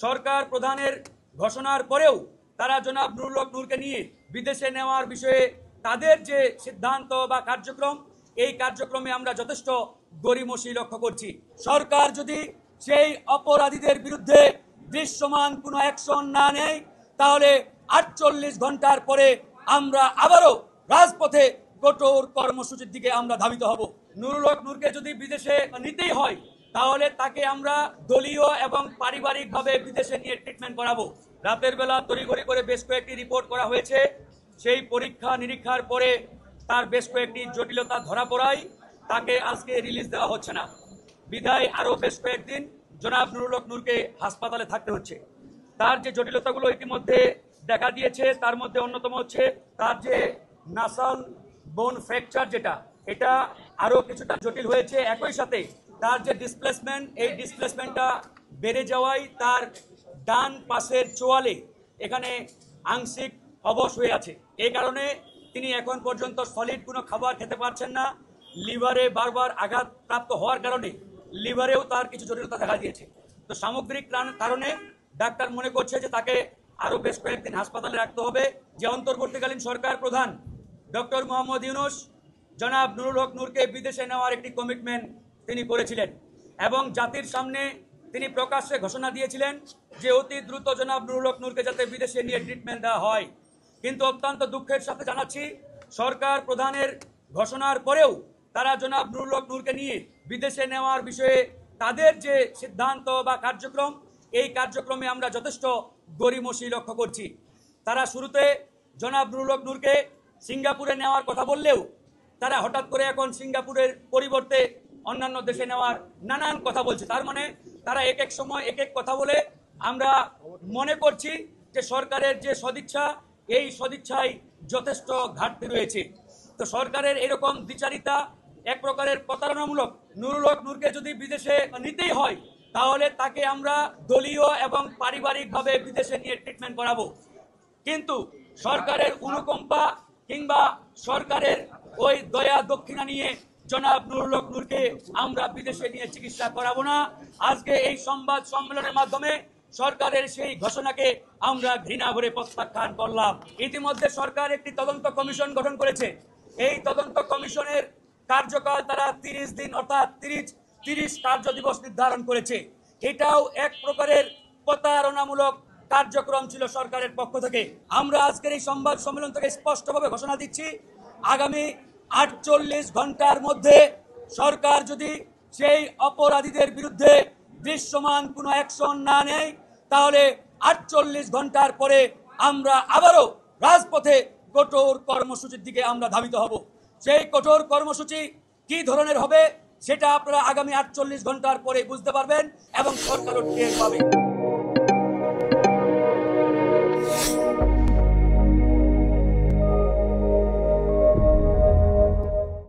সরকার প্রধানের ঘোষণার পরেও তারা জনাব নুরুল হক নূরকে নিয়ে বিদেশে নেওয়ার বিষয়ে তাদের যে সিদ্ধান্ত বা কার্যক্রম, এই কার্যক্রমে আমরা যথেষ্ট গড়িমসি লক্ষ্য করছি। সরকার যদি সেই অপরাধীদের বিরুদ্ধে দৃশ্যমান কোনো অ্যাকশন না নেয়, তাহলে 48 ঘন্টার পরে আমরা আবারও রাজপথে কঠোর কর্মসূচির দিকে আমরা ধাবিত হব। নুরুল হক নূরকে যদি বিদেশে নিতেই হয়, তাহলে তাকে আমরা দলীয় এবং পারিবারিকভাবে বিদেশে নিয়ে ট্রিটমেন্ট করাবো। রাতের বেলা তড়িঘড়ি করে বেশ কয়েকটি রিপোর্ট করা হয়েছে। সেই পরীক্ষা নিরীক্ষার পরে তার বেশ কয়েকটি জটিলতা ধরা পড়ায় তাকে আজকে রিলিজ দেওয়া হচ্ছে না। বিধায় আরও বেশ কয়েকদিন জনাব নুরুল হক নূরকে হাসপাতালে থাকতে হচ্ছে। তার যে জটিলতাগুলো ইতিমধ্যে দেখা দিয়েছে, তার মধ্যে অন্যতম হচ্ছে তার যে নাসাল বোন ফ্র্যাকচার, এটা আরও কিছুটা জটিল হয়েছে। একই সাথে তার যে ডিসপ্লেসমেন্ট, এই ডিসপ্লেসমেন্টটা বেড়ে যাওয়ায় তার ডান পাশের চোয়ালে এখানে আংশিক অবশ হয়ে আছে। এই কারণে তিনি এখন পর্যন্ত সলিড কোনো খাবার খেতে পারছেন না। লিভারে বারবার আঘাত প্রাপ্ত হওয়ার কারণে লিভারেও তার কিছু জটিলতা দেখা দিয়েছে। তো সামগ্রিক কারণে ডাক্তার মনে করছে যে তাকে আরও বেশ কয়েকদিন হাসপাতালে রাখতে হবে। যে অন্তর্বর্তীকালীন সরকার প্রধান ডক্টর মোহাম্মদ ইউনূস জনাব নুরুল হক নূরকে বিদেশে নেওয়ার একটি কমিটমেন্ট তিনি করেছিলেন এবং জাতির সামনে তিনি প্রকাশ্যে ঘোষণা দিয়েছিলেন যে অতি দ্রুত জনাব নুরুল হক নূরকে যাতে বিদেশে নিয়ে ট্রিটমেন্ট দেওয়া হয়। কিন্তু অত্যন্ত দুঃখের সাথে জানাচ্ছি, সরকার প্রধানের ঘোষণার পরেও তারা জনাব নুরুল হক নূরকে নিয়ে বিদেশে নেওয়ার বিষয়ে তাদের যে সিদ্ধান্ত বা কার্যক্রম, এই কার্যক্রমে আমরা যথেষ্ট গড়িমসি লক্ষ্য করছি। তারা শুরুতে জনাব নুরুল হক নূরকে সিঙ্গাপুরে নেওয়ার কথা বললেও তারা হঠাৎ করে এখন সিঙ্গাপুরের পরিবর্তে অন্যান্য দেশে নেওয়ার নানান কথা বলছে। তার মানে তারা এক এক সময় এক এক কথা বলে। আমরা মনে করছি যে সরকারের যে সদিচ্ছা, এই সদিচ্ছায় যথেষ্ট ঘাটতি রয়েছে। তো সরকারের এরকম দ্বিচারিতা এক প্রকারের প্রতারণামূলক। নুরুল হক নূরকে যদি বিদেশে নিতেই হয়, তাহলে তাকে আমরা দলীয় এবং পারিবারিকভাবে বিদেশে নিয়ে ট্রিটমেন্ট করাবো। কিন্তু সরকারের অনুকম্পা কিংবা সরকারের ওই দয়া দক্ষিণা নিয়ে জনাব নুরুল হক নূরকে আমরা বিদেশে নিয়ে চিকিৎসা করাবো না। আজকে এই সংবাদ সম্মেলনের মাধ্যমে সরকারের সেই ঘোষণাকে আমরা ঘৃণা ভরে প্রত্যাখ্যান করলাম। ইতিমধ্যে সরকার একটি তদন্ত কমিশন গঠন করেছে। এই তদন্ত কমিশনের কার্যকাল তারা 30 দিন অর্থাৎ 30 কার্য দিবস নির্ধারণ করেছে। এটাও এক প্রকারের প্রতারণামূলক কার্যক্রম ছিল সরকারের পক্ষ থেকে। আমরা আজকের এই সংবাদ সম্মেলন থেকে স্পষ্টভাবে ঘোষণা দিচ্ছি, আগামী 48 ঘন্টার মধ্যে সরকার যদি সেই অপরাধীদের বিরুদ্ধে দৃশ্যমান কোনো অ্যাকশন না নেয়, তাহলে 48 ঘন্টার পরে আমরা আবারও রাজপথে কঠোর কর্মসূচির দিকে আমরা ধাবিত হব। সেই কঠোর কর্মসূচি কি ধরনের হবে, সেটা আপনারা আগামী 48 ঘন্টার পরে বুঝতে পারবেন এবং সরকারও টের পাবে।